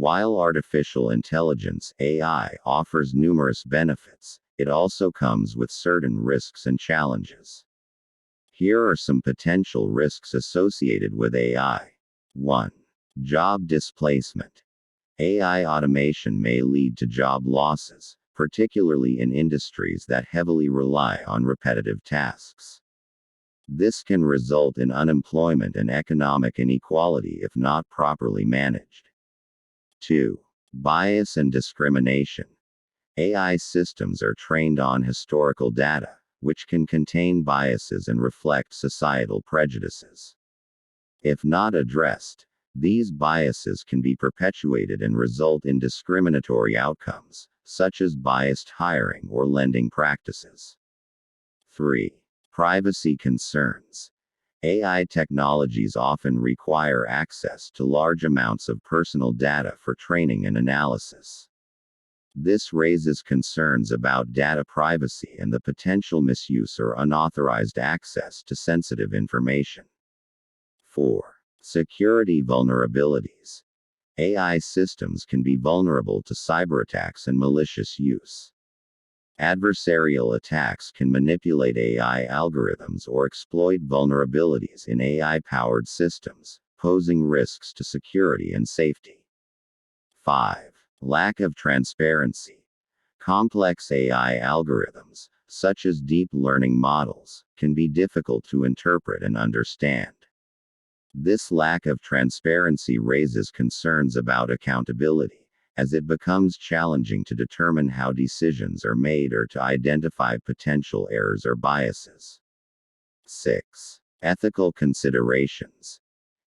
While artificial intelligence (AI) offers numerous benefits, it also comes with certain risks and challenges. Here are some potential risks associated with AI. 1. Job displacement. AI automation may lead to job losses, particularly in industries that heavily rely on repetitive tasks. This can result in unemployment and economic inequality if not properly managed. 2. Bias and discrimination. AI systems are trained on historical data, which can contain biases and reflect societal prejudices. If not addressed, these biases can be perpetuated and result in discriminatory outcomes, such as biased hiring or lending practices. 3. Privacy concerns. AI technologies often require access to large amounts of personal data for training and analysis. This raises concerns about data privacy and the potential misuse or unauthorized access to sensitive information. 4. Security vulnerabilities. AI systems can be vulnerable to cyberattacks and malicious use. Adversarial attacks can manipulate AI algorithms or exploit vulnerabilities in AI-powered systems, posing risks to security and safety. 5. Lack of transparency. Complex AI algorithms, such as deep learning models, can be difficult to interpret and understand. This lack of transparency raises concerns about accountability, as it becomes challenging to determine how decisions are made or to identify potential errors or biases. 6. Ethical considerations.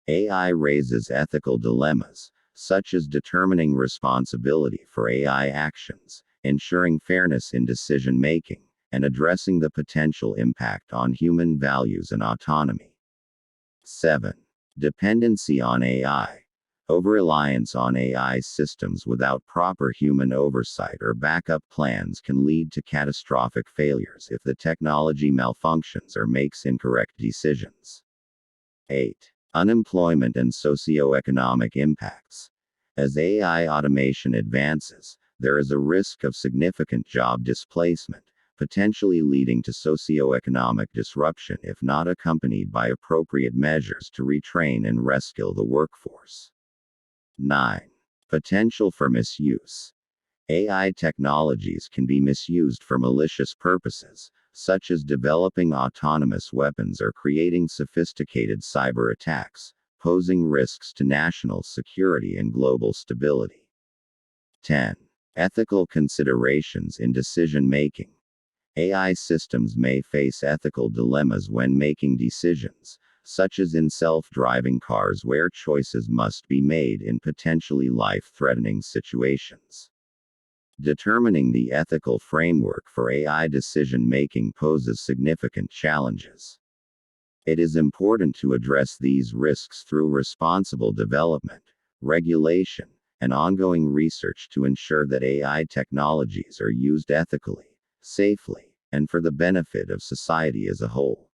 AI raises ethical dilemmas, such as determining responsibility for AI actions, ensuring fairness in decision making, and addressing the potential impact on human values and autonomy. 7. Dependency on AI. Over-reliance on AI systems without proper human oversight or backup plans can lead to catastrophic failures if the technology malfunctions or makes incorrect decisions. 8. Unemployment and socioeconomic impacts. As AI automation advances, there is a risk of significant job displacement, potentially leading to socioeconomic disruption if not accompanied by appropriate measures to retrain and reskill the workforce. 9. Potential for misuse. AI technologies can be misused for malicious purposes, such as developing autonomous weapons or creating sophisticated cyber attacks, posing risks to national security and global stability. 10. Ethical considerations in decision making. AI systems may face ethical dilemmas when making decisions, such as in self-driving cars where choices must be made in potentially life-threatening situations. Determining the ethical framework for AI decision-making poses significant challenges. It is important to address these risks through responsible development, regulation, and ongoing research to ensure that AI technologies are used ethically, safely, and for the benefit of society as a whole.